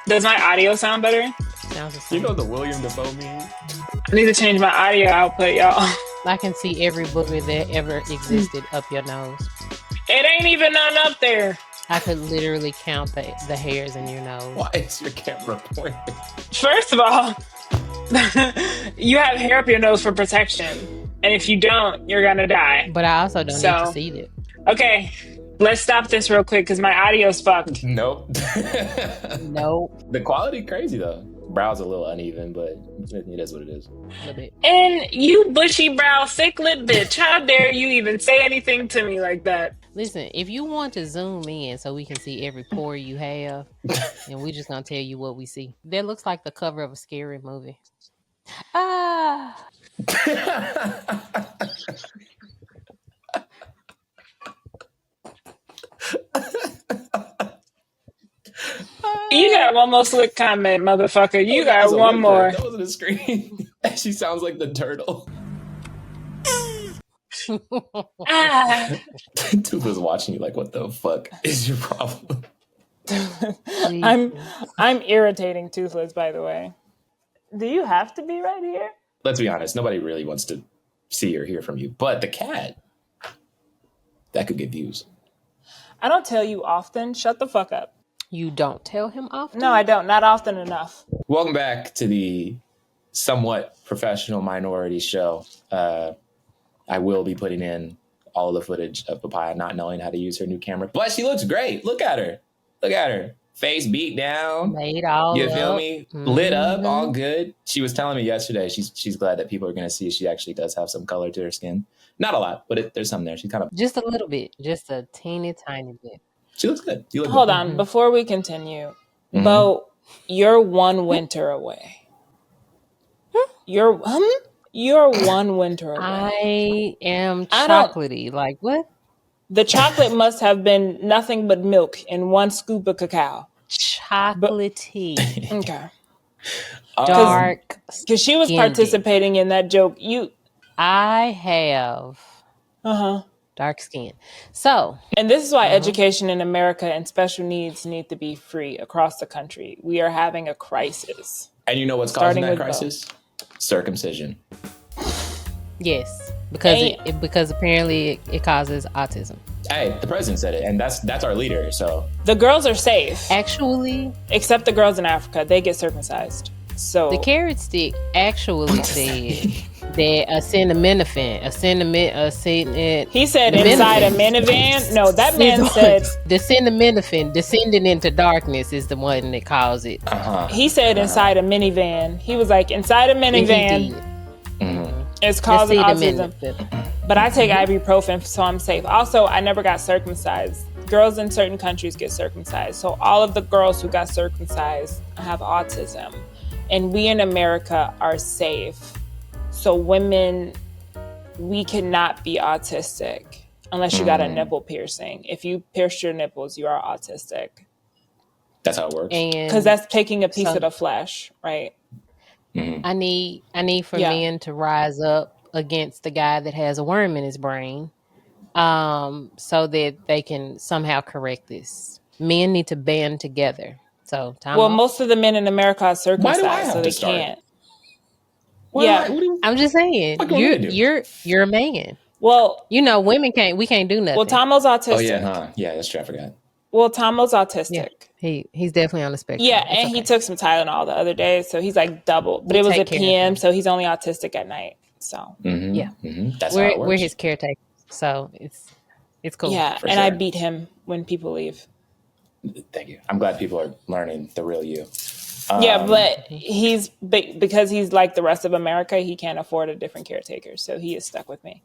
Does my audio sound better? Sounds the same. You know the William Dafoe meme? I need to change my audio output, y'all. I can see every booger that ever existed up your nose. It ain't even none up there. I could literally count the hairs in your nose. Why is your camera pointing? First of all, you have hair up your nose for protection. And if you don't, you're going to die. But I also don't need to see it. Okay, let's stop this real quick because my audio's fucked. Nope. Nope. The quality crazy though. Brow's a little uneven, but it is what it is. A little bit. And you bushy brow, thick lip bitch, how dare you even say anything to me like that? Listen, if you want to zoom in so we can see every pore you have, and we're just gonna tell you what we see. That looks like the cover of a scary movie. Ah. You got one more slick comment, motherfucker. You got one more. That wasn't a scream. She sounds like the turtle. Tooth was watching you like, what the fuck is your problem? I'm irritating Toothless, by the way. Do you have to be right here? Let's be honest, nobody really wants to see or hear from you. But the cat, that could get views. I don't tell you often. Shut the fuck up. You don't tell him often? No, I don't. Not often enough. Welcome back to the somewhat professional minority show. I will be putting in all the footage of Papaya not knowing how to use her new camera. But she looks great. Look at her. Look at her. Face beat down. Made all You up. feel me? Mm-hmm. Lit up, all good. She was telling me yesterday she's glad that people are going to see she actually does have some color to her skin. Not a lot, but there's some there. She's kind of... Just a little bit. Just a teeny tiny bit. She looks good. You look Hold good. on. Before we continue, Bo, you're one winter away. You're one winter away. I am chocolatey. Like what? The chocolate must have been nothing but milk and one scoop of cacao. Chocolatey. Okay. Dark. Because she was participating in that joke. I have dark skin. So. And this is why education in America and special needs need to be free across the country. We are having a crisis. And you know what's causing that crisis? Circumcision. Yes, because apparently it causes autism. Hey, the president said it, and that's our leader. So the girls are safe, actually, except the girls in Africa. They get circumcised. So the carrot stick actually said that acetaminophen. He said inside a minivan. No, that man said the acetaminophen descending into darkness is the one that caused it. He said inside a minivan. He was like inside a minivan. It's causing autism. But I take ibuprofen, so I'm safe. Also, I never got circumcised. Girls in certain countries get circumcised. So all of the girls who got circumcised have autism. And we in America are safe. So women, we cannot be autistic unless you got a nipple piercing. If you pierce your nipples, you are autistic. That's how it works. Because that's taking a piece of the flesh, right? I need for men to rise up against the guy that has a worm in his brain, so that they can somehow correct this. Men need to band together. So, Tamo. Most of the men in America are circumcised, so they can't. I'm just saying, you're a man. Well, women can't. We can't do nothing. Well, Tamo's autistic. Oh yeah, that's true. I forgot. Well, Tamo's autistic. Yeah. He's definitely on the spectrum. Yeah, and he took some Tylenol the other day, so he's like double. But it was at PM, so he's only autistic at night. So That's how it works. We're his caretakers, so it's cool. Yeah, and I beat him when people leave. Thank you. I'm glad people are learning the real you. But because he's like the rest of America, he can't afford a different caretaker, so he is stuck with me.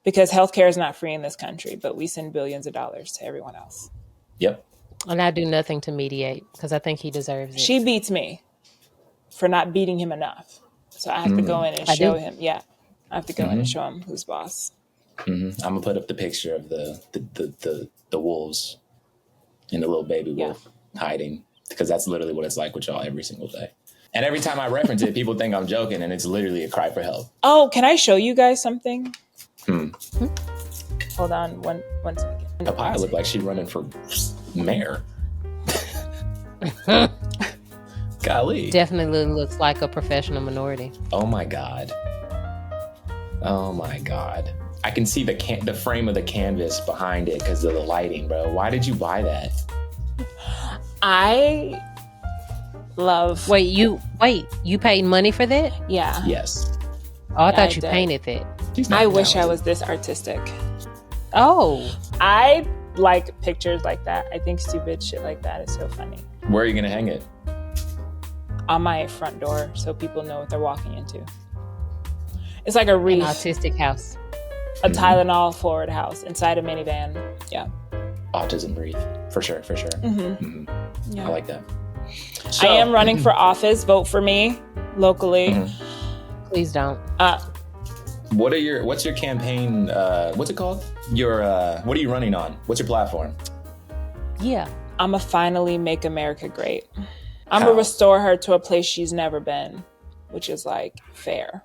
Because healthcare is not free in this country, but we send billions of dollars to everyone else. Yep. And I do nothing to mediate because I think he deserves it. She beats me for not beating him enough. So I have to go in and show him. Yeah. I have to go in and show him who's boss. I'm going to put up the picture of the wolves and the little baby wolf hiding, because that's literally what it's like with y'all every single day. And every time I reference it, people think I'm joking, and it's literally a cry for help. Oh, can I show you guys something? Hold on one second. Papaya looked like she's running for mayor. Golly. Definitely looks like a professional minority. Oh my God. I can see the frame of the canvas behind it because of the lighting, bro. Why did you buy that? I love... Wait, you paid money for that? Yeah. Yes. Oh, I thought you painted that. I wish I was this artistic. Oh. I like pictures like that. I think stupid shit like that is so funny. Where are you going to hang it? On my front door so people know what they're walking into. It's like a wreath. An autistic house. A Tylenol forward house inside a minivan. Yeah. Autism wreath. For sure. Yeah. I like that. So, I am running for office. Vote for me locally. Please don't. What's your campaign? What's it called? What are you running on? What's your platform? Yeah. I'm gonna finally make America great. I'm gonna restore her to a place she's never been, which is like fair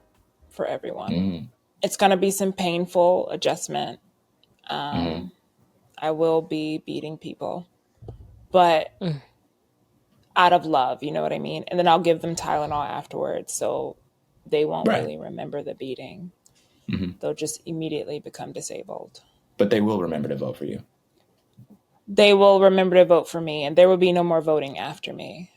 for everyone. It's gonna be some painful adjustment. I will be beating people, but out of love, you know what I mean? And then I'll give them Tylenol afterwards, so they won't really remember the beating. They'll just immediately become disabled. But they will remember to vote for you. They will remember to vote for me, and there will be no more voting after me.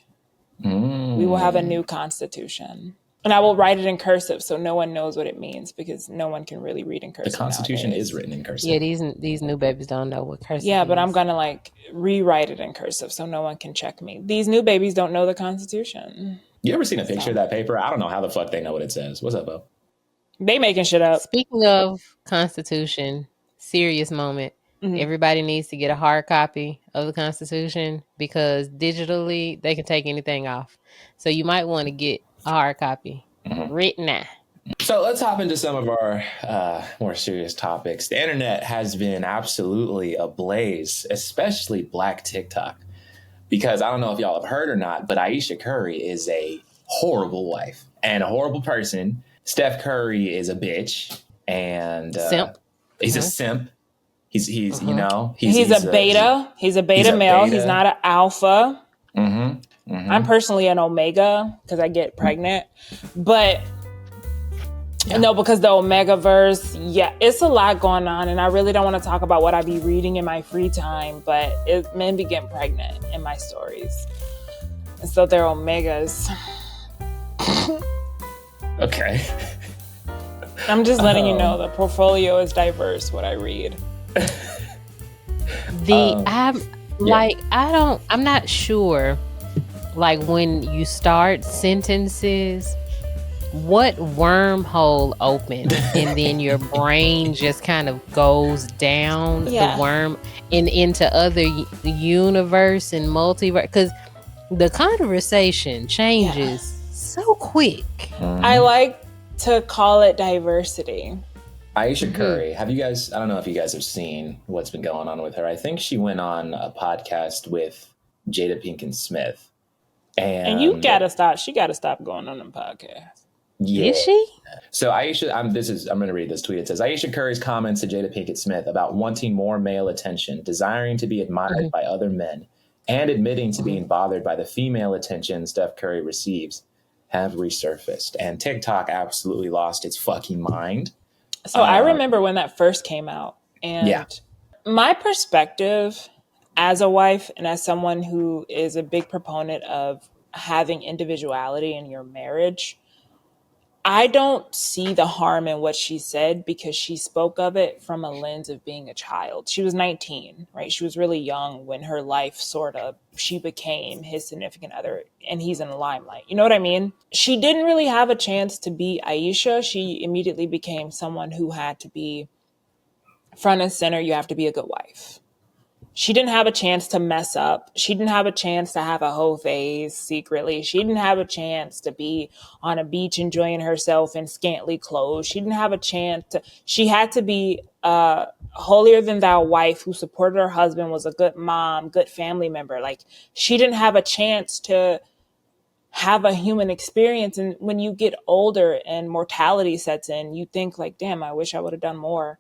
We will have a new constitution. And I will write it in cursive so no one knows what it means because no one can really read in cursive. The Constitution nowadays. is written in cursive. Yeah, these new babies don't know what cursive is. But I'm going to like rewrite it in cursive so no one can check me. These new babies don't know the Constitution. You ever seen a picture of that paper? I don't know how the fuck they know what it says. What's up, Bo? They making shit up. Speaking of Constitution, serious moment. Everybody needs to get a hard copy of the Constitution because digitally they can take anything off. So you might want to get a hard copy right now. So let's hop into some of our more serious topics. The internet has been absolutely ablaze, especially Black TikTok. Because I don't know if y'all have heard or not, but Ayesha Curry is a horrible wife and a horrible person. Steph Curry is a bitch and simp. He's a simp. He's he's a beta. He's a beta male. He's not an alpha. I'm personally an omega because I get pregnant. But no, because the Omegaverse, it's a lot going on. And I really don't want to talk about what I be reading in my free time. But men be getting pregnant in my stories. And so they're Omegas. Okay. I'm just letting you know the portfolio is diverse, what I read. I'm not sure, like when you start sentences, what wormhole opens and then your brain just kind of goes down the worm and into other universe and multiverse, because the conversation changes so quick. I like to call it diversity. Ayesha Curry, have you guys, I don't know if you guys have seen what's been going on with her. I think she went on a podcast with Jada Pinkett Smith. And you gotta stop. She gotta stop going on them podcasts. Yeah. Is she? So Ayesha, I'm going to read this tweet. It says, Ayesha Curry's comments to Jada Pinkett Smith about wanting more male attention, desiring to be admired by other men, and admitting to being bothered by the female attention Steph Curry receives have resurfaced. And TikTok absolutely lost its fucking mind. So I remember when that first came out, and my perspective as a wife and as someone who is a big proponent of having individuality in your marriage, I don't see the harm in what she said because she spoke of it from a lens of being a child. She was 19, right? She was really young when her life she became his significant other and he's in the limelight. You know what I mean? She didn't really have a chance to be Ayesha. She immediately became someone who had to be front and center. You have to be a good wife. She didn't have a chance to mess up. She didn't have a chance to have a whole phase secretly. She didn't have a chance to be on a beach enjoying herself in scantily clothes. She didn't have a chance to, she had to be a holier than thou wife who supported her husband, was a good mom, good family member. Like, she didn't have a chance to have a human experience. And when you get older and mortality sets in, you think like, damn, I wish I would have done more.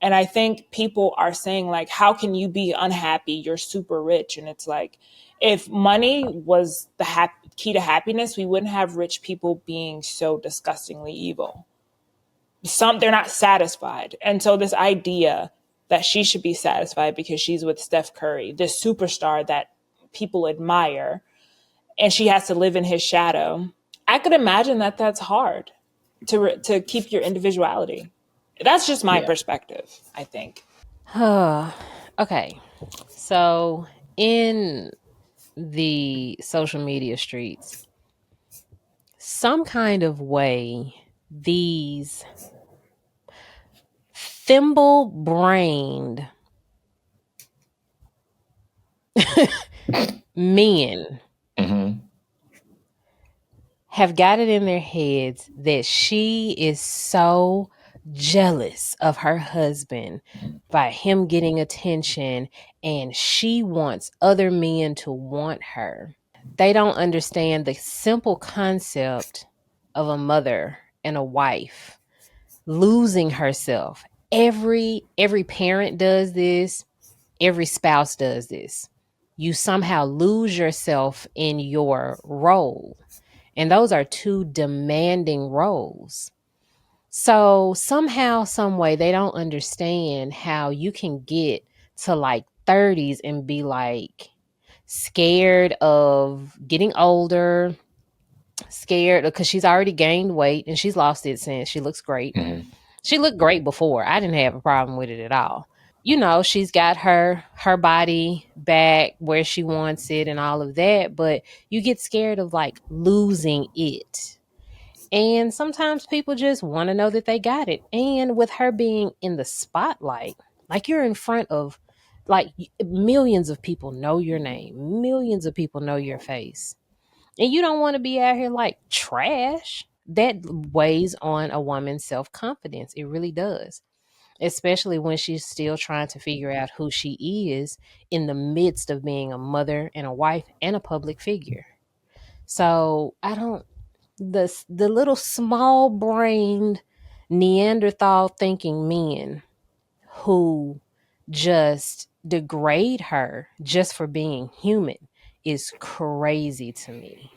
And I think people are saying, like, how can you be unhappy? You're super rich. And it's like, if money was the key to happiness, we wouldn't have rich people being so disgustingly evil. They're not satisfied. And so this idea that she should be satisfied because she's with Steph Curry, this superstar that people admire, and she has to live in his shadow. I could imagine that that's hard to keep your individuality. That's just my perspective, I think. Okay. So in the social media streets, some kind of way, these thimble-brained men have got it in their heads that she is so jealous of her husband by him getting attention, and she wants other men to want her. They don't understand the simple concept of a mother and a wife losing herself. Every parent does this. Every spouse does this. You somehow lose yourself in your role. And those are two demanding roles. So somehow, some way, they don't understand how you can get to like 30s and be like scared of getting older, scared because she's already gained weight and she's lost it since. She looks great. She looked great before. I didn't have a problem with it at all. You know, she's got her body back where she wants it and all of that, but you get scared of like losing it. And sometimes people just want to know that they got it. And with her being in the spotlight, like you're in front of like millions of people know your name, millions of people know your face. And you don't want to be out here like trash. That weighs on a woman's self-confidence. It really does. Especially when she's still trying to figure out who she is in the midst of being a mother and a wife and a public figure. So I don't, the little small-brained Neanderthal thinking men who just degrade her just for being human is crazy to me.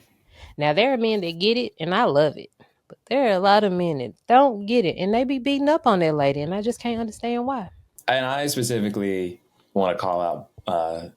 Now, there are men that get it, and I love it. But there are a lot of men that don't get it, and they be beating up on that lady, and I just can't understand why. And I specifically want to call out,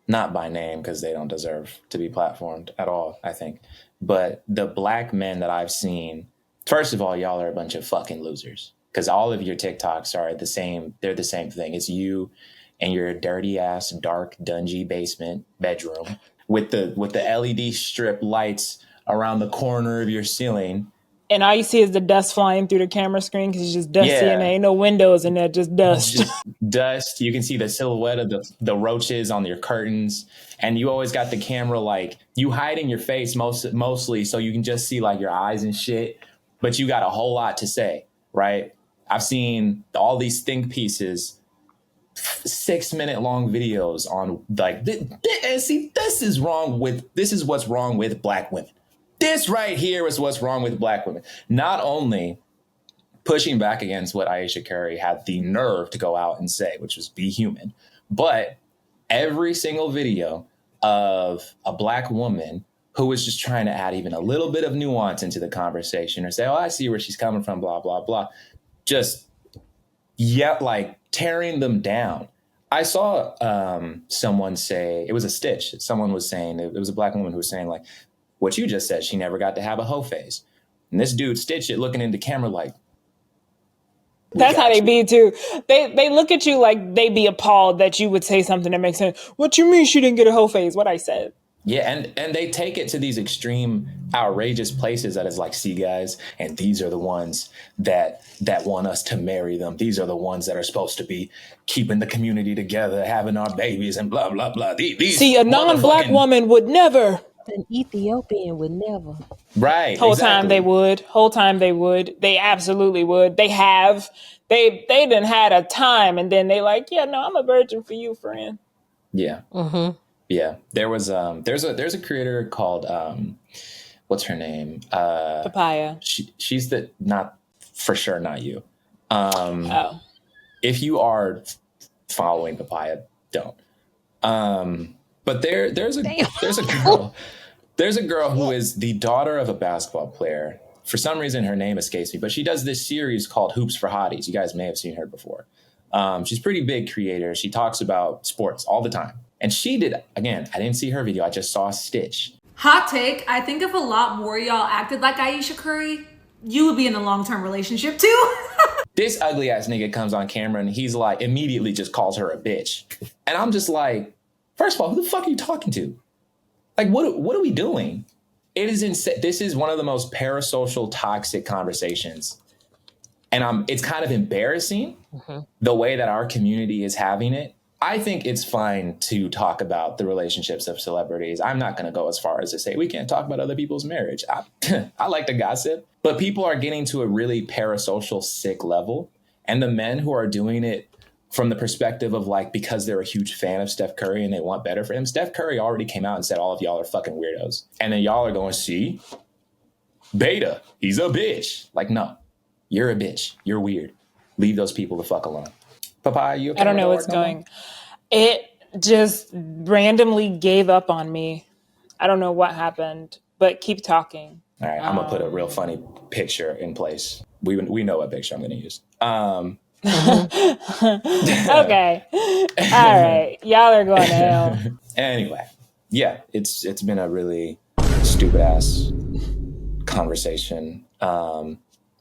not by name because they don't deserve to be platformed at all, I think, but the black men that I've seen, first of all, y'all are a bunch of fucking losers because all of your TikToks are the same. They're the same thing. It's you and your dirty ass, dark, dungy basement bedroom with the LED strip lights around the corner of your ceiling. And all you see is the dust flying through the camera screen because it's just dusty and there ain't no windows in there, just dust. Just dust. You can see the silhouette of the roaches on your curtains. And you always got the camera like you hiding your face mostly so you can just see like your eyes and shit. But you got a whole lot to say, right? I've seen all these think pieces, 6-minute long videos on like, see, this is what's wrong with black women. This right here is what's wrong with black women. Not only pushing back against what Ayesha Curry had the nerve to go out and say, which was be human, but every single video of a black woman who was just trying to add even a little bit of nuance into the conversation or say, oh, I see where she's coming from, blah, blah, blah. Just, like tearing them down. I saw someone say, it was a Stitch. Someone was saying, it was a black woman who was saying like, what you just said, she never got to have a hoe phase. And this dude Stitch it looking into camera like, that's how they be too. They look at you like they be appalled that you would say something that makes sense. What you mean she didn't get a hoe phase? What I said. Yeah, and they take it to these extreme, outrageous places that is like, see, guys, and these are the ones that want us to marry them. These are the ones that are supposed to be keeping the community together, having our babies, and blah, blah, blah. See, a non-black woman would never. An Ethiopian would never. Right. Whole time they would. They absolutely would. They have. They done had a time, and then they like, yeah, no, I'm a virgin for you, friend. Yeah. Mm-hmm. Yeah. There was there's a creator called what's her name? Papaya. She's not for sure not you. If you are following Papaya, don't. But there's a girl who is the daughter of a basketball player. For some reason, her name escapes me, but she does this series called Hoops for Hotties. You guys may have seen her before. She's a pretty big creator. She talks about sports all the time. And she did, again, I didn't see her video. I just saw a stitch. Hot take, I think if a lot more y'all acted like Ayesha Curry, you would be in a long-term relationship too. This ugly ass nigga comes on camera and he's like, immediately just calls her a bitch. And I'm just like, first of all, who the fuck are you talking to? Like, what are we doing? It is insane. This is one of the most parasocial, toxic conversations. And it's kind of embarrassing the way that our community is having it. I think it's fine to talk about the relationships of celebrities. I'm not going to go as far as to say we can't talk about other people's marriage. I like to gossip, but people are getting to a really parasocial, sick level. And the men who are doing it from the perspective of like, because they're a huge fan of Steph Curry and they want better for him. Steph Curry already came out and said, all of y'all are fucking weirdos. And then y'all are going, see, beta, he's a bitch. Like, no, you're a bitch. You're weird. Leave those people the fuck alone. Papaya, you okay? I don't know what's going. It just randomly gave up on me. I don't know what happened, but keep talking. All right, I'm gonna put a real funny picture in place. We know what picture I'm gonna use. Okay. All right. Y'all are going to hell. Anyway, yeah, it's been a really stupid ass conversation. And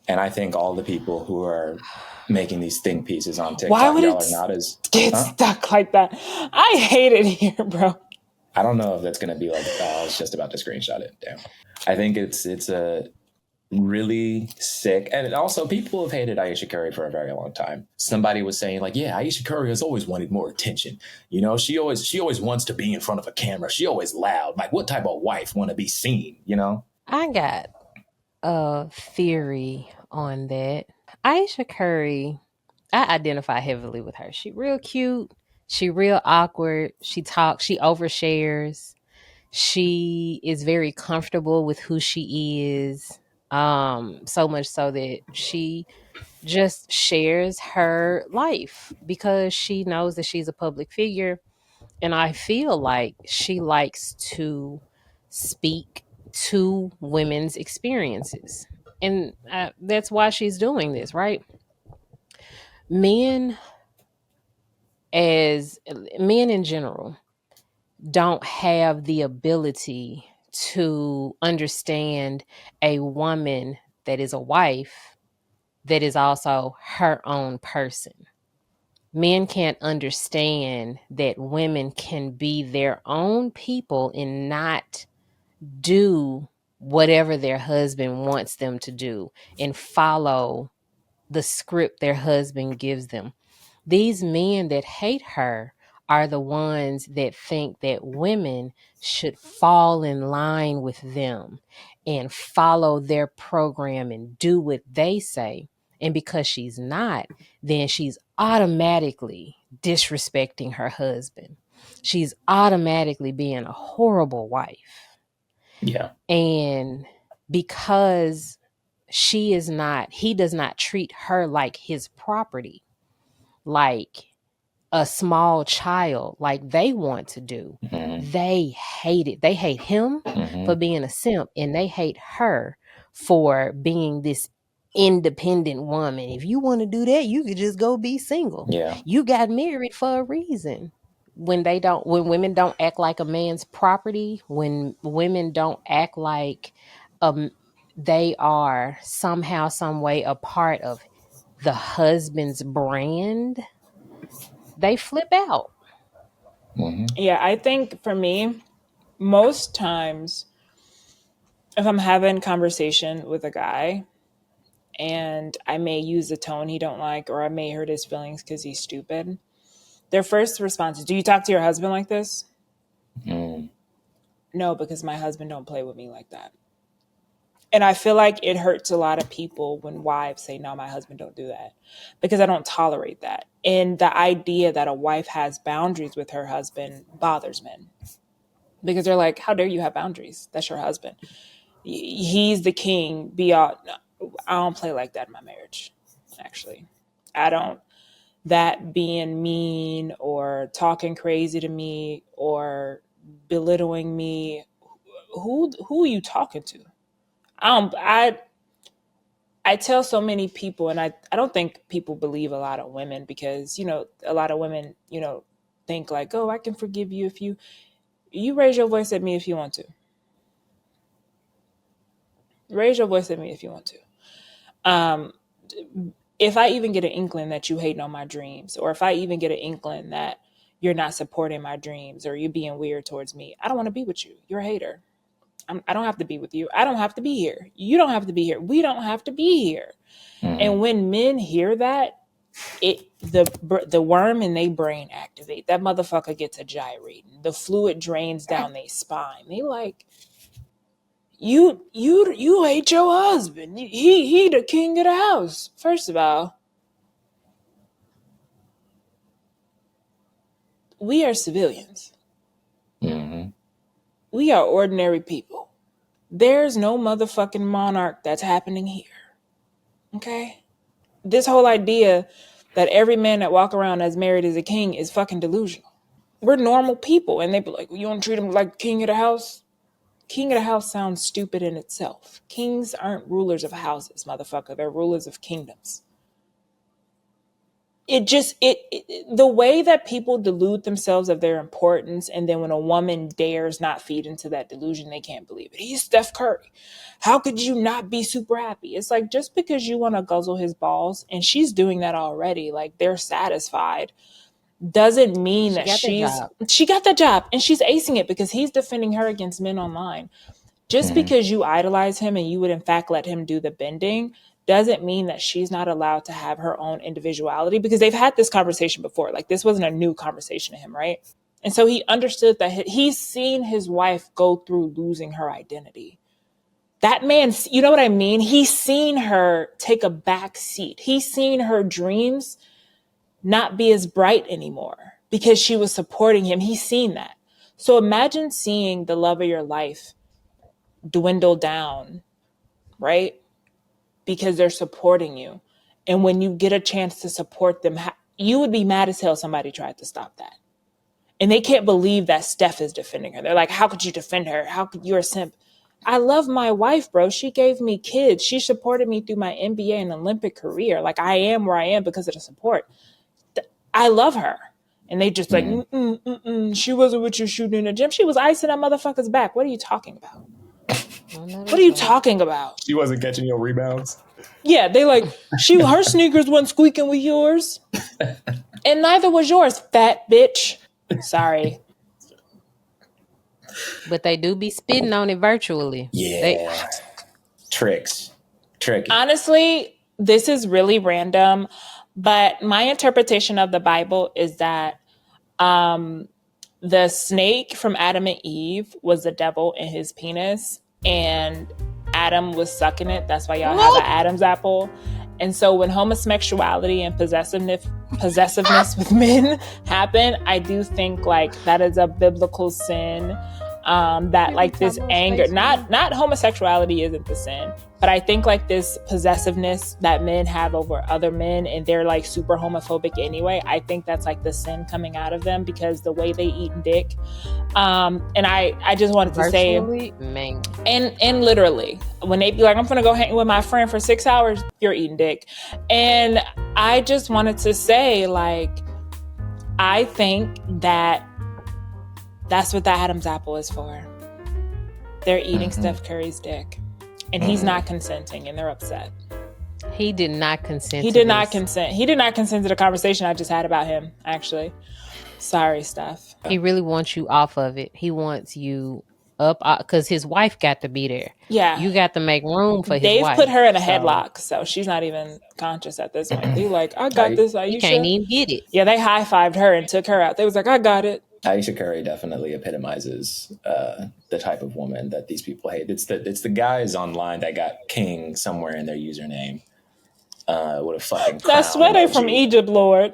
I think all the people who are making these think pieces on TikTok, why would y'all are not as get stuck like that. I hate it here, bro. I don't know if that's gonna be like I was just about to screenshot it. Damn. I think it's a really sick, and also people have hated Ayesha Curry for a very long time. Somebody was saying like, yeah, Ayesha Curry has always wanted more attention. You know, she always wants to be in front of a camera. She always loud. Like, what type of wife want to be seen? You know? I got a theory on that. Ayesha Curry, I identify heavily with her. She real cute. She real awkward. She talks. She overshares. She is very comfortable with who she is. So much so that she just shares her life because she knows that she's a public figure. And I feel like she likes to speak to women's experiences. And that's why she's doing this, right? Men in general don't have the ability to understand a woman that is a wife that is also her own person. Men can't understand that women can be their own people and not do whatever their husband wants them to do and follow the script their husband gives them. These men that hate her are the ones that think that women should fall in line with them and follow their program and do what they say. And because she's not, then she's automatically disrespecting her husband. She's automatically being a horrible wife. Yeah. And because he does not treat her like his property, like a small child, like they want to do. Mm-hmm. They hate it. They hate him for being a simp, and they hate her for being this independent woman. If you want to do that, you could just go be single. Yeah. You got married for a reason. When women don't act like a man's property, when women don't act like they are somehow, some way a part of the husband's brand, they flip out. Mm-hmm. Yeah, I think for me, most times, if I'm having conversation with a guy and I may use a tone he don't like, or I may hurt his feelings because he's stupid, their first response is, do you talk to your husband like this? No, because my husband don't play with me like that. And I feel like it hurts a lot of people when wives say, no, my husband don't do that, because I don't tolerate that. And the idea that a wife has boundaries with her husband bothers men, because they're like, how dare you have boundaries? That's your husband. He's the king. No, I don't play like that in my marriage. Actually, I don't. that being mean or talking crazy to me or belittling me, who are you talking to? I tell so many people, and I don't think people believe a lot of women, because, you know, a lot of women, you know, think like, oh, I can forgive you if you raise your voice at me if you want to. Raise your voice at me if you want to. If I even get an inkling that you hating on my dreams, or if I even get an inkling that you're not supporting my dreams, or you're being weird towards me, I don't want to be with you. You're a hater. I don't have to be with you. I don't have to be here. You don't have to be here. We don't have to be here. Mm-hmm. And when men hear that, the worm in their brain activate. That motherfucker gets a gyrating. The fluid drains down their spine. They like, you hate your husband. He the king of the house. First of all, we are civilians. Mm-hmm. We are ordinary people. There's no motherfucking monarch that's happening here. Okay? This whole idea that every man that walk around as married as a king is fucking delusional. We're normal people, and they be like, well, you want to treat him like king of the house? King of the house sounds stupid in itself. Kings aren't rulers of houses, motherfucker. They're rulers of kingdoms. The way that people delude themselves of their importance, and then when a woman dares not feed into that delusion, they can't believe it. He's Steph Curry. How could you not be super happy? It's like, just because you want to guzzle his balls, and she's doing that already, like they're satisfied, doesn't mean that she got that job and she's acing it because he's defending her against men online. Just because you idolize him and you would in fact let him do the bending doesn't mean that she's not allowed to have her own individuality, because they've had this conversation before. Like, this wasn't a new conversation to him, right? And so he understood that he's seen his wife go through losing her identity. That man, you know what I mean? He's seen her take a back seat. He's seen her dreams not be as bright anymore because she was supporting him. He's seen that. So imagine seeing the love of your life dwindle down, right? Because they're supporting you. And when you get a chance to support them, you would be mad as hell somebody tried to stop that. And they can't believe that Steph is defending her. They're like, how could you defend her? How could you're a simp? I love my wife, bro. She gave me kids. She supported me through my NBA and Olympic career. Like, I am where I am because of the support. I love her. And they just like, she wasn't with you shooting in the gym. She was icing that motherfucker's back. What are you talking about? What are you talking about? She wasn't catching your rebounds. Yeah, they like, her sneakers wasn't squeaking with yours. And neither was yours, fat bitch. Sorry. But they do be spitting on it virtually. Yeah. Tricks. Tricky. Honestly, this is really random, but my interpretation of the Bible is that the snake from Adam and Eve was the devil in his penis, and Adam was sucking it. That's why y'all have an Adam's apple. And so when homosexuality and possessiveness with men happen, I do think like that is a biblical sin. That like this anger, not homosexuality isn't the sin, but I think like this possessiveness that men have over other men, and they're like super homophobic anyway. I think that's like the sin coming out of them because the way they eat dick. And I just wanted to say, and literally when they be like, I'm gonna go hang with my friend for 6 hours, you're eating dick. And I just wanted to say, like, I think that's what the Adam's apple is for. They're eating Steph Curry's dick. And he's not consenting, and they're upset. He did not consent. He did not consent. He did not consent to the conversation I just had about him, actually. Sorry, Steph. He really wants you off of it. He wants you up because his wife got to be there. Yeah. You got to make room for his wife. They've put her in a headlock, so she's not even conscious at this point. They're like, I got this, Ayesha. You can't even get it. Yeah, they high-fived her and took her out. They was like, I got it. Ayesha Curry definitely epitomizes the type of woman that these people hate. It's the guys online that got king somewhere in their username with a fucking crown. That's where they're from Egypt, Lord.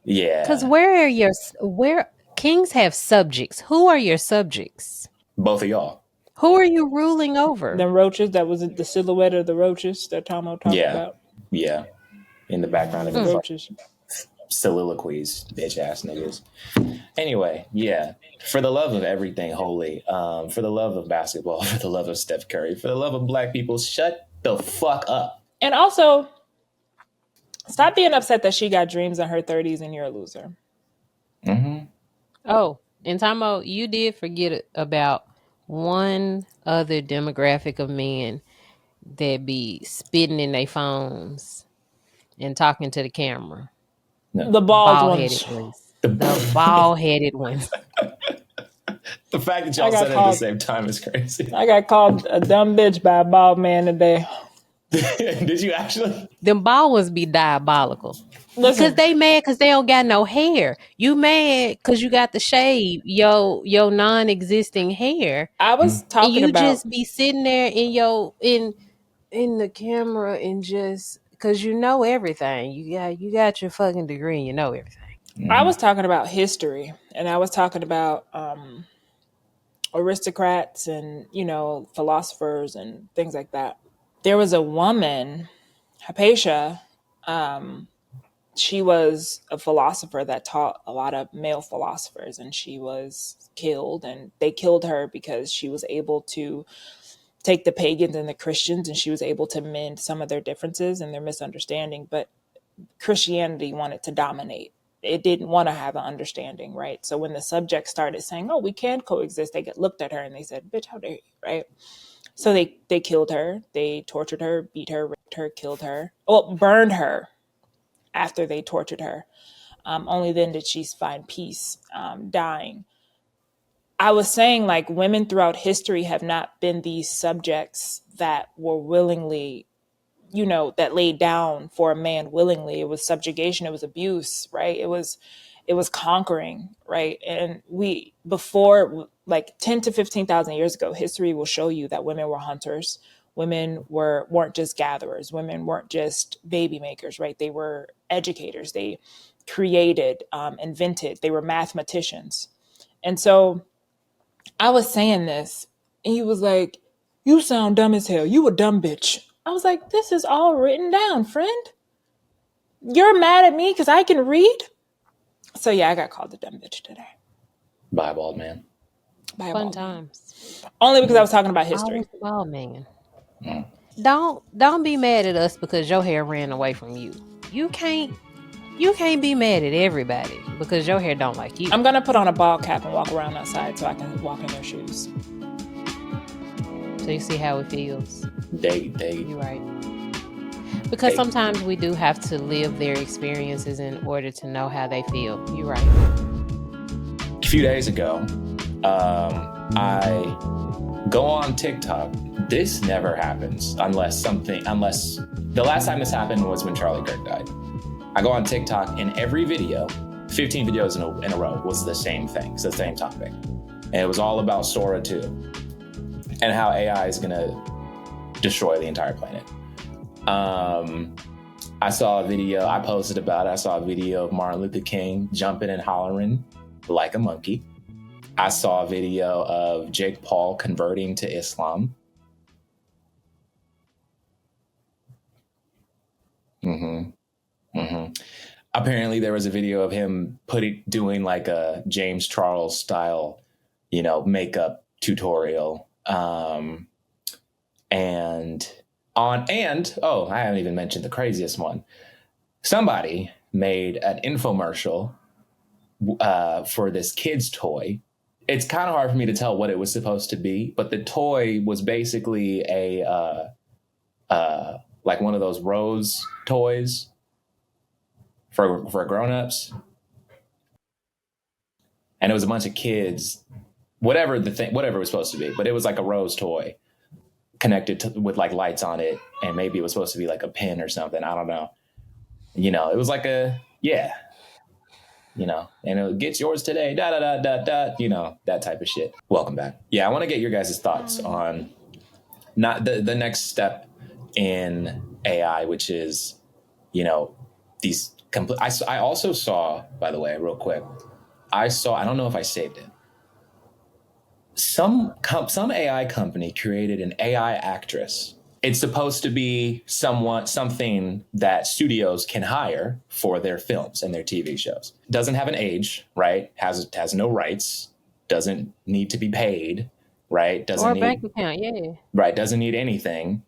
Yeah. Because where kings have subjects. Who are your subjects? Both of y'all. Who are you ruling over? The roaches. That was the silhouette of the roaches that Tamo talked about. Yeah. In the background of the roaches. soliloquies, bitch ass niggas. Anyway, yeah. For the love of everything holy, for the love of basketball, for the love of Steph Curry, for the love of black people, shut the fuck up. And also, stop being upset that she got dreams in her 30s and you're a loser. Mm-hmm. Oh, and Tamo, you did forget about one other demographic of men that be spitting in their phones and talking to the camera. No. The bald-headed ones. The bald-headed ones. The fact that y'all said it at the same time is crazy. I got called a dumb bitch by a bald man today. Did you actually? Them bald ones be diabolical. Listen. Because they mad because they don't got no hair. You mad because you got to shave your non-existing hair. I was talking and about... You just be sitting there in the camera and just... Because you know everything. You got your fucking degree and you know everything. I was talking about history. And I was talking about... aristocrats and, philosophers and things like that. There was a woman, Hypatia, she was a philosopher that taught a lot of male philosophers, and she was killed, and they killed her because she was able to take the pagans and the Christians, and she was able to mend some of their differences and their misunderstanding, but Christianity wanted to dominate. It didn't want to have an understanding, right? So when the subject started saying, oh, we can coexist, they looked at her and they said, bitch, how dare you, right? So they killed her. They tortured her, beat her, raped her, killed her. Well, burned her after they tortured her. Only then did she find peace, dying. I was saying, like, women throughout history have not been these subjects that were willingly, that laid down for a man willingly. It was subjugation. It was abuse, right? It was conquering, right? And before, like 10 to 15,000 years ago, history will show you that women were hunters. Women weren't just gatherers. Women weren't just baby makers, right? They were educators. They created, invented. They were mathematicians. And so I was saying this, and he was like, you sound dumb as hell. You a dumb bitch. I was like, this is all written down, friend. You're mad at me because I can read? So yeah, I got called a dumb bitch today. By a bald man. By a Fun bald times. Man. Only because I was talking about history. Always a bald man. Don't be mad at us because your hair ran away from you. You can't be mad at everybody because your hair don't like you. I'm gonna put on a bald cap and walk around outside so I can walk in their shoes. So you see how it feels. You're right. Because sometimes we do have to live their experiences in order to know how they feel. You're right. A few days ago, I go on TikTok. This never happens unless the last time this happened was when Charlie Kirk died. I go on TikTok and every video, 15 videos in a row, was the same thing. It's the same topic. And it was all about Sora 2 and how AI is going to destroy the entire planet. I saw a video, I posted about it. I saw a video of Martin Luther King jumping and hollering like a monkey. I saw a video of Jake Paul converting to Islam. Apparently there was a video of him doing like a James Charles style, makeup tutorial. I haven't even mentioned the craziest one. Somebody made an infomercial for this kid's toy. It's kind of hard for me to tell what it was supposed to be, but the toy was basically like one of those Rose toys for grown-ups. And it was a bunch of kids, whatever it was supposed to be, but it was like a Rose toy connected with like lights on it, and maybe it was supposed to be like a pin or something. I don't know. It was like and it gets yours today, that type of shit. Welcome back. Yeah, I want to get your guys' thoughts on not the next step in AI, which is, these complete. I also saw, by the way, real quick, I don't know if I saved it. Some AI company created an AI actress, it's supposed to be something that studios can hire for their films and their TV shows. Doesn't have an age, right? Has no rights, doesn't need to be paid, right? Doesn't need bank account, yeah. Right, doesn't need anything,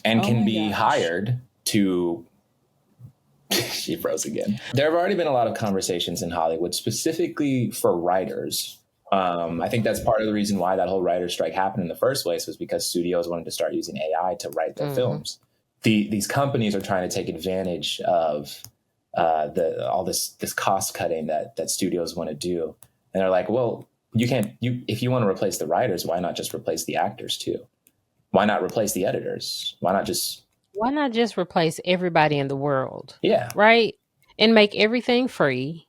and can be hired to she froze again. There have already been a lot of conversations in Hollywood, specifically for writers. I think that's part of the reason why that whole writer's strike happened in the first place, was because studios wanted to start using AI to write their films. These companies are trying to take advantage of all this cost cutting that studios want to do, and they're like, well, if you want to replace the writers, why not just replace the actors too? Why not replace the editors? Why not just replace everybody in the world? Yeah. Right? And make everything free.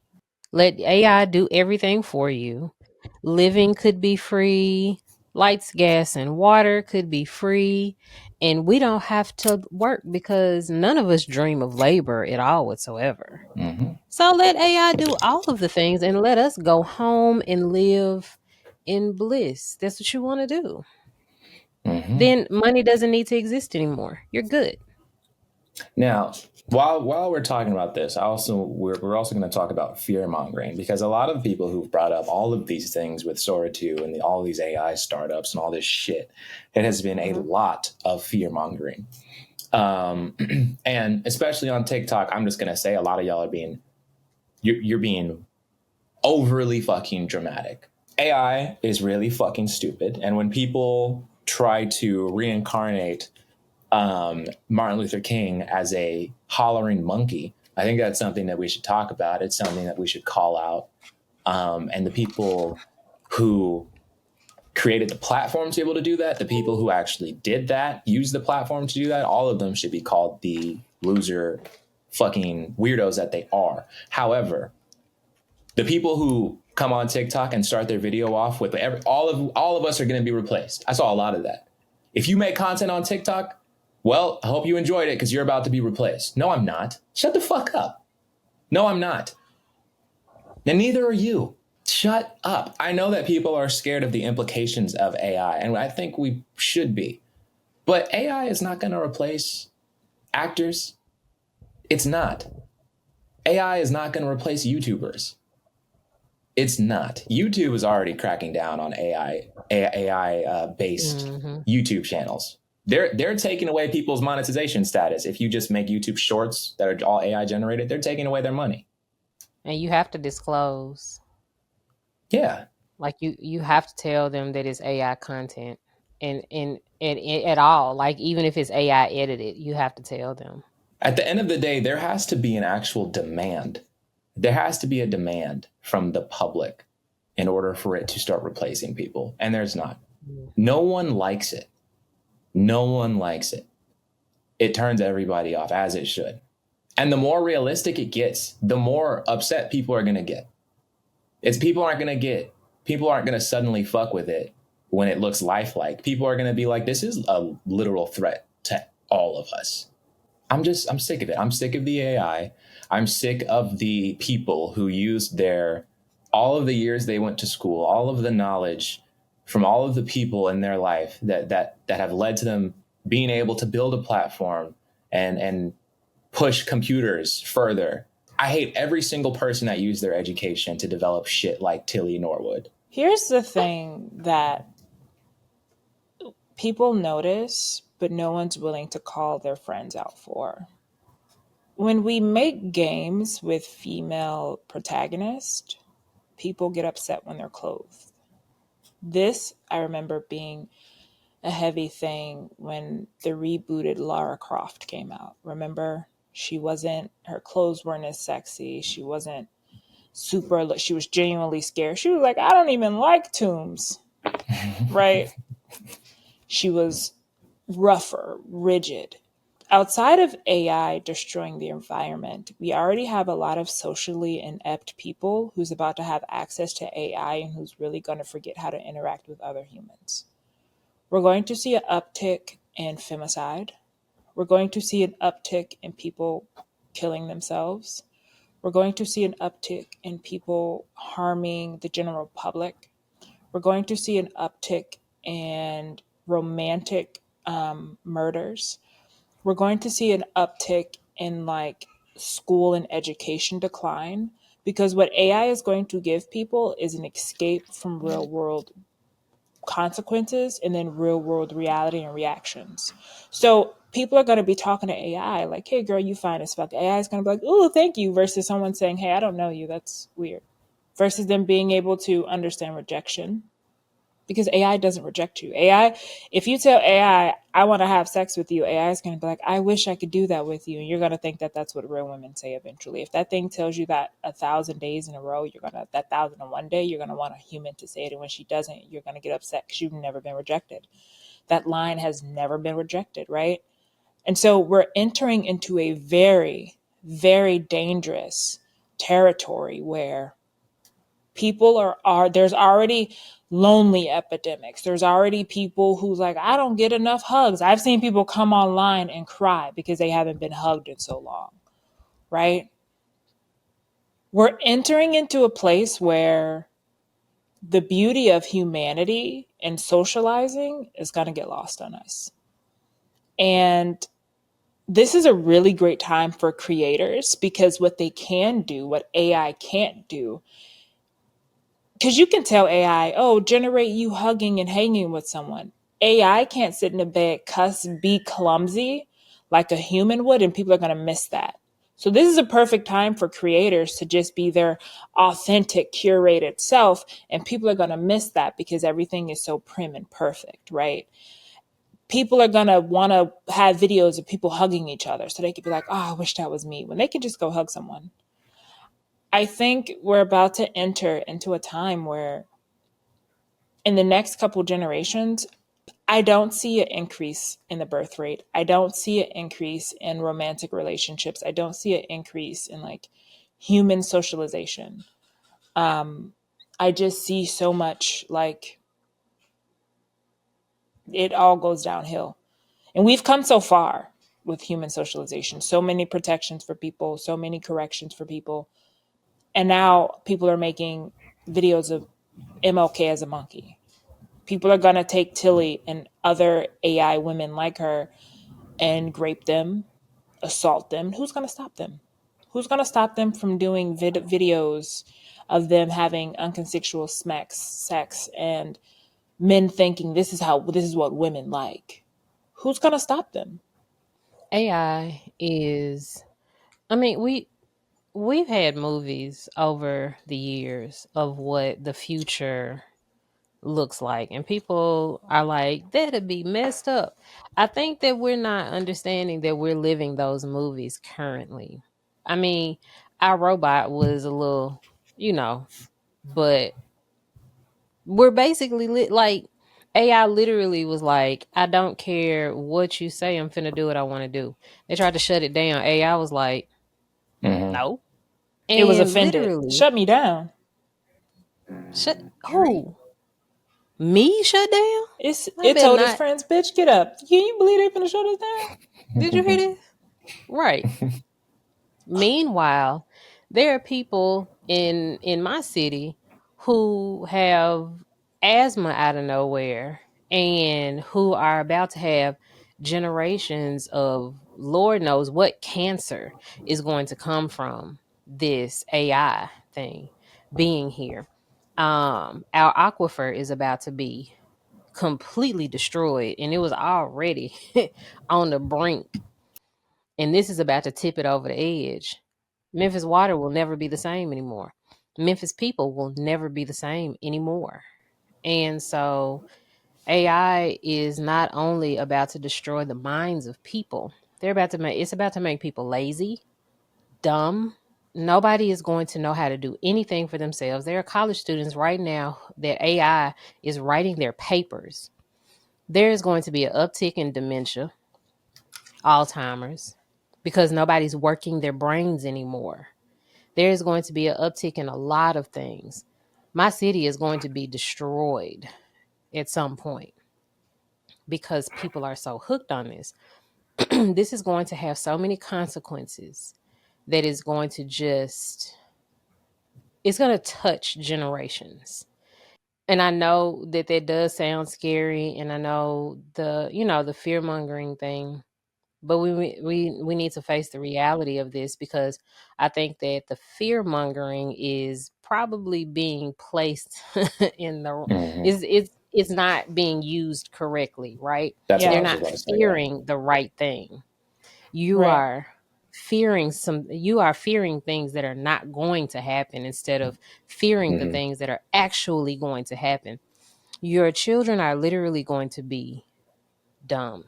Let AI do everything for you. Living could be free. Lights, gas, and water could be free. And we don't have to work, because none of us dream of labor at all whatsoever. So let AI do all of the things and let us go home and live in bliss. That's what you want to do. Then money doesn't need to exist anymore. You're good. Now, while we're talking about this, we're also going to talk about fear mongering, because a lot of people who've brought up all of these things with Sora 2 and all these AI startups and all this shit, it has been a lot of fear mongering. And especially on TikTok, I'm just going to say a lot of y'all are you're being overly fucking dramatic. AI is really fucking stupid. And when people try to reincarnate Martin Luther King as a hollering monkey, I think that's something that we should talk about. It's something that we should call out. And the people who created the platform to be able to do that, the people who actually did that, use the platform to do that, all of them should be called the loser fucking weirdos that they are. However, the people who come on TikTok and start their video off with all of us are going to be replaced. I saw a lot of that. If you make content on TikTok, well, I hope you enjoyed it, because you're about to be replaced. No, I'm not. Shut the fuck up. No, I'm not. And neither are you. Shut up. I know that people are scared of the implications of AI, and I think we should be. But AI is not going to replace actors. It's not. AI is not going to replace YouTubers. It's not. YouTube is already cracking down on AI based YouTube channels. They're taking away people's monetization status. If you just make YouTube shorts that are all AI generated, they're taking away their money. And you have to disclose. Yeah. Like you have to tell them that it's AI content, and at all. Like, even if it's AI edited, you have to tell them. At the end of the day, there has to be an actual demand. There has to be a demand from the public in order for it to start replacing people. And there's not. No one likes it. No one likes it. It turns everybody off, as it should. And the more realistic it gets, the more upset people are going to get. People aren't going to suddenly fuck with it when it looks lifelike. People are going to be like, this is a literal threat to all of us. I'm sick of it. I'm sick of the AI. I'm sick of the people who used all of the years they went to school, all of the knowledge from all of the people in their life that have led to them being able to build a platform and push computers further. I hate every single person that used their education to develop shit like Tilly Norwood. Here's the thing that people notice, but no one's willing to call their friends out for. When we make games with female protagonists, people get upset when they're clothed. This, I remember being a heavy thing when the rebooted Lara Croft came out. Remember? Her clothes weren't as sexy. She wasn't she was genuinely scared. She was like, I don't even like tombs. Right? She was rougher, rigid. Outside of AI destroying the environment, we already have a lot of socially inept people who's about to have access to AI and who's really going to forget how to interact with other humans. We're going to see an uptick in femicide. We're going to see an uptick in people killing themselves. We're going to see an uptick in people harming the general public. We're going to see an uptick in romantic murders. We're going to see an uptick in like school and education decline, because what AI is going to give people is an escape from real world consequences and then real world reality and reactions. So people are going to be talking to AI like, hey, girl, you fine as fuck. AI is going to be like, ooh, thank you, versus someone saying, hey, I don't know you. That's weird. Versus them being able to understand rejection, because AI doesn't reject you. AI, if you tell AI, I want to have sex with you, AI is going to be like, I wish I could do that with you. And you're going to think that that's what real women say eventually. If that thing tells you that 1,000 days in a row, you're going to, that 1,001 day, you're going to want a human to say it. And when she doesn't, you're going to get upset because you've never been rejected. That line has never been rejected, right? And so we're entering into a very, very dangerous territory where people are there's already lonely epidemics. There's already people who's like, I don't get enough hugs. I've seen people come online and cry because they haven't been hugged in so long, right? We're entering into a place where the beauty of humanity and socializing is going to get lost on us. And this is a really great time for creators, because what they can do, what AI can't do, because you can tell AI, oh, generate you hugging and hanging with someone. AI can't sit in a bed, cuss, be clumsy like a human would, and people are going to miss that. So this is a perfect time for creators to just be their authentic, curated self, and people are going to miss that because everything is so prim and perfect, right? People are going to want to have videos of people hugging each other so they could be like, oh, I wish that was me, when they could just go hug someone. I think we're about to enter into a time where in the next couple generations, I don't see an increase in the birth rate. I don't see an increase in romantic relationships. I don't see an increase in like human socialization. I just see so much like it all goes downhill. And we've come so far with human socialization, so many protections for people, so many corrections for people. And now people are making videos of MLK as a monkey. People are going to take Tilly and other AI women like her and grape them, assault them. Who's going to stop them? Who's going to stop them from doing videos of them having unconsensual sex and men thinking this is what women like? Who's going to stop them? AI is, I mean, we've had movies over the years of what the future looks like, and people are like, that'd be messed up. I think that we're not understanding that we're living those movies currently. I mean, our robot was a little, but we're basically like AI literally was like, I don't care what you say, I'm finna do what I want to do. They tried to shut it down. AI was like, no. It was And offended. literally, Shut me down. shut who? Me shut down? It told his friends, bitch, get up. Can you believe they finna shut us down? Did you hear this? Right. Meanwhile, there are people in my city who have asthma out of nowhere and who are about to have generations of Lord knows what cancer is going to come from this AI thing being here. Our aquifer is about to be completely destroyed, and it was already on the brink, and this is about to tip it over the edge. Memphis water will never be the same anymore. Memphis people will never be the same anymore. And so AI is not only about to destroy the minds of people, it's about to make people lazy, dumb. Nobody is going to know how to do anything for themselves. There are college students right now that AI is writing their papers. There is going to be an uptick in dementia, Alzheimer's, because nobody's working their brains anymore. There is going to be an uptick in a lot of things. My city is going to be destroyed at some point because people are so hooked on this. This is going to have so many consequences that is going to it's going to touch generations. And I know that does sound scary, and I know the fear mongering thing, but we need to face the reality of this, because I think that the fear mongering is probably being placed in the it's not being used correctly, right? That's what I They're was not just about to say. fearing the right thing. You Right. are fearing things that are not going to happen, instead of fearing the things that are actually going to happen. Your children are literally going to be dumb,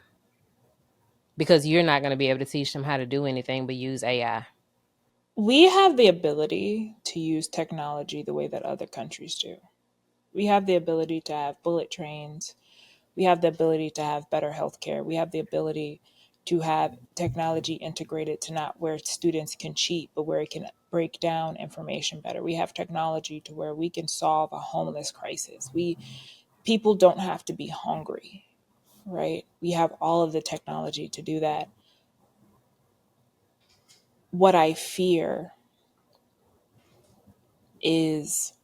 because you're not going to be able to teach them how to do anything but use AI. We have the ability to use technology the way that other countries do. We have the ability to have bullet trains. We have the ability to have better healthcare. We have the ability to have technology integrated to not where students can cheat, but where it can break down information better. We have technology to where we can solve a homeless crisis. People don't have to be hungry, right? We have all of the technology to do that. What I fear is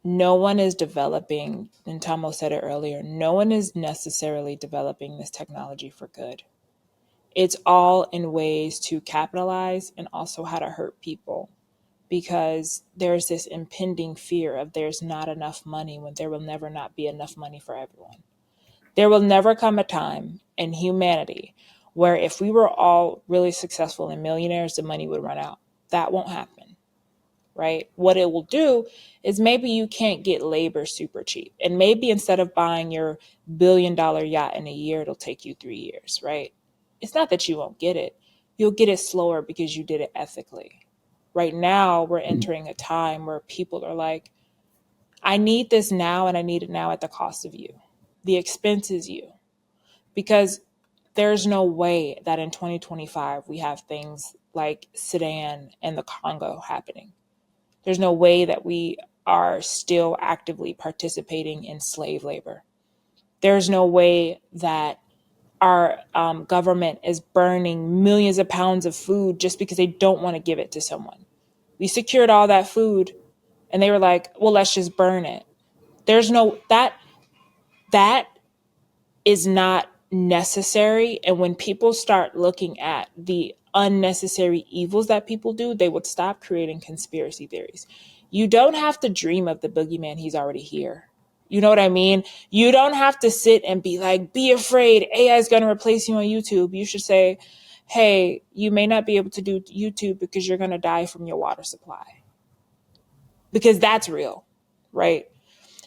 no one is developing, and Tamo said it earlier, no one is necessarily developing this technology for good. It's all in ways to capitalize and also how to hurt people, because there's this impending fear of there's not enough money when there will never not be enough money for everyone. There will never come a time in humanity where if we were all really successful and millionaires, the money would run out. That won't happen, right? What it will do is maybe you can't get labor super cheap. And maybe instead of buying your $1 billion yacht in a year, it'll take you 3 years, right? It's not that you won't get it. You'll get it slower because you did it ethically. Right now, we're entering a time where people are like, I need this now, and I need it now at the cost of you. The expense is you. Because there's no way that in 2025 we have things like Sudan and the Congo happening. There's no way that we are still actively participating in slave labor. There's no way that our government is burning millions of pounds of food just because they don't want to give it to someone. We secured all that food and they were like, well, let's just burn it. There's no, that is not necessary. And when people start looking at the unnecessary evils that people do, they would stop creating conspiracy theories. You don't have to dream of the boogeyman. He's already here. You know what I mean? You don't have to sit and be like, be afraid AI is going to replace you on YouTube. You should say, hey, you may not be able to do YouTube because you're going to die from your water supply. Because that's real, right?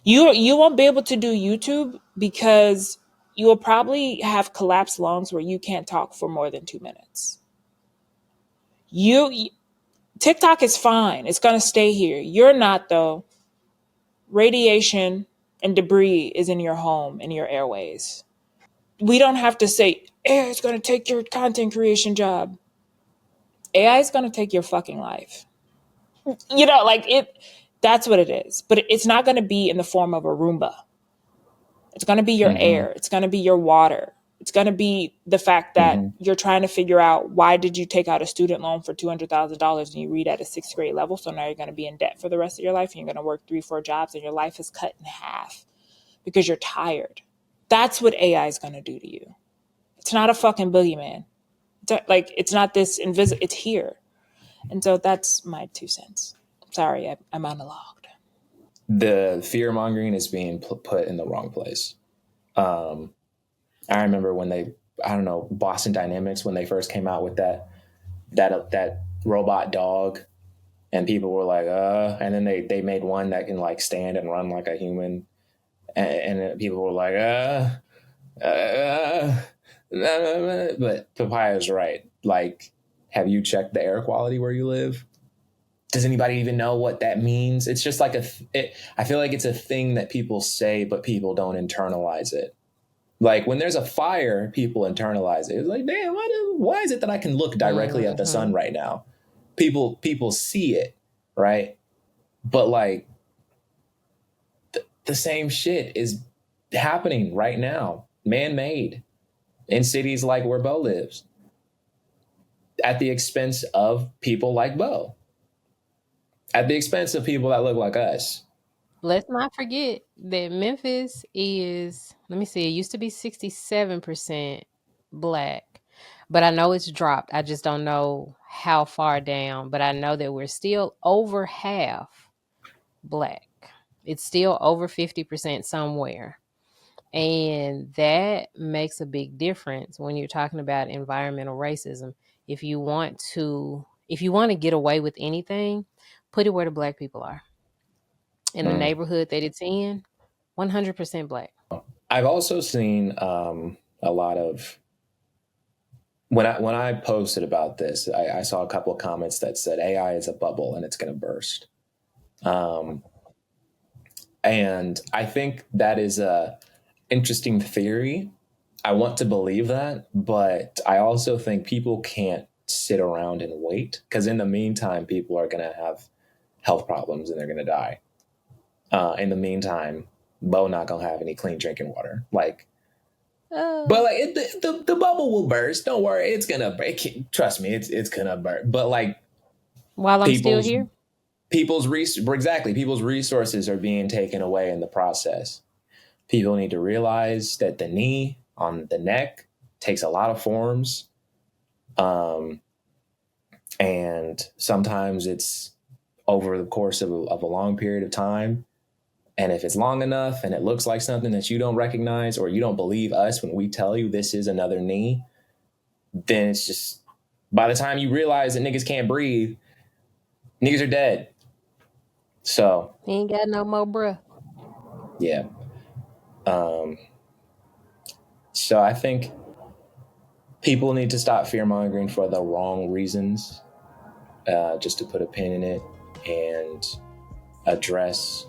You won't be able to do YouTube because you will probably have collapsed lungs where you can't talk for more than 2 minutes. TikTok is fine. It's going to stay here. You're not, though. Radiation and debris is in your home, in your airways. We don't have to say, AI is going to take your content creation job. AI is going to take your fucking life. That's what it is. But it's not going to be in the form of a Roomba. It's going to be your air. It's going to be your water. It's going to be the fact that you're trying to figure out, why did you take out a student loan for $200,000 and you read at a 6th grade level? So now you're going to be in debt for the rest of your life, and you're going to work 3-4 jobs, and your life is cut in half because you're tired. That's what AI is going to do to you. It's not a fucking boogeyman. It's not this invisible. It's here. And so that's my 2 cents. Sorry, I monologued. The fear mongering is being put in the wrong place. I remember when Boston Dynamics, when they first came out with that robot dog, and people were like, and then they made one that can like stand and run like a human, and people were like, but Papaya's right. Like, have you checked the air quality where you live? Does anybody even know what that means? It's just like I feel like it's a thing that people say, but people don't internalize it. Like when there's a fire, people internalize it. It's like, damn, why is it that I can look directly at the sun right now? People see it, right? But like the same shit is happening right now, man-made, in cities like where Bo lives, at the expense of people like Bo, at the expense of people that look like us. let's not forget that Memphis is, let me see, it used to be 67% black, but I know it's dropped. I just don't know how far down, but I know that we're still over half black. It's still over 50% somewhere. And that makes a big difference when you're talking about environmental racism. If you want to get away with anything, put it where the black people are. In the neighborhood that it's in, 100% black. I've also seen a lot of when I posted about this, I saw a couple of comments that said AI is a bubble and it's going to burst. And I think that is a interesting theory. I want to believe that, but I also think people can't sit around and wait, because in the meantime, people are going to have health problems and they're going to die. In the meantime, Bo not going to have any clean drinking water. But the bubble will burst. Don't worry, it's going to break. Trust me, it's going to burst. But while I'm still here, people's resources are being taken away in the process. People need to realize that the knee on the neck takes a lot of forms. And sometimes it's over the course of a long period of time. And if it's long enough and it looks like something that you don't recognize, or you don't believe us when we tell you this is another knee, then it's just, by the time you realize that niggas can't breathe, niggas are dead. So he ain't got no more bruh. Yeah. So I think people need to stop fear-mongering for the wrong reasons, just to put a pin in it and address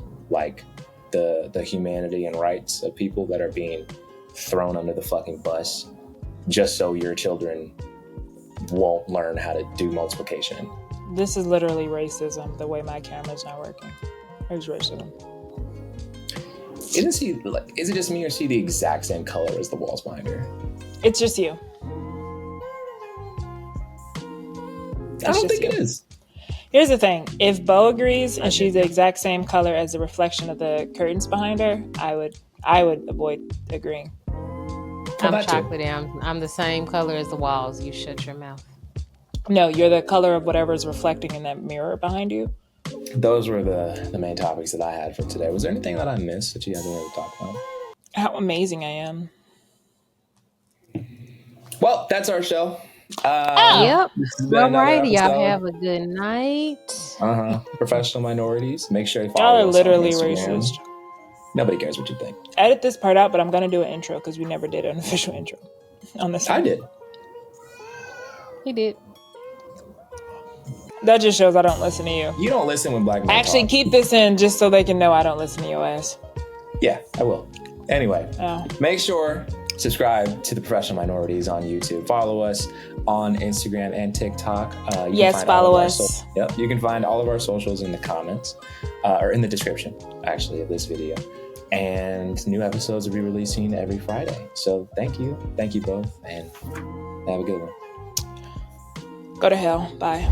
the humanity and rights of people that are being thrown under the fucking bus just so your children won't learn how to do multiplication. This is literally racism, the way my camera's not working. It's racism. Is it just me, or is she the exact same color as the walls behind her? It's just you. I don't think it is. Here's the thing. If Bo agrees and she's the exact same color as the reflection of the curtains behind her, I would avoid agreeing. I'm chocolatey. I'm the same color as the walls. You shut your mouth. No, you're the color of whatever's reflecting in that mirror behind you. Those were the main topics that I had for today. Was there anything that I missed that you guys wanted to talk about? How amazing I am. Well, that's our show. Yep. All right. Y'all have a good night. Professional minorities. Make sure you follow us. Y'all are literally racist. Nobody cares what you think. Edit this part out, but I'm going to do an intro because we never did an official intro on this one. I did. He did. That just shows I don't listen to you. You don't listen when black men actually talk. Keep this in just so they can know I don't listen to your ass. Yeah, I will. Anyway, Make sure subscribe to the Professional Minorities on YouTube. Follow us on Instagram and TikTok. Yes, follow us. Yep, you can find all of our socials in the comments, or in the description, actually, of this video. And new episodes will be releasing every Friday. So thank you both, and have a good one. Go to hell. Bye.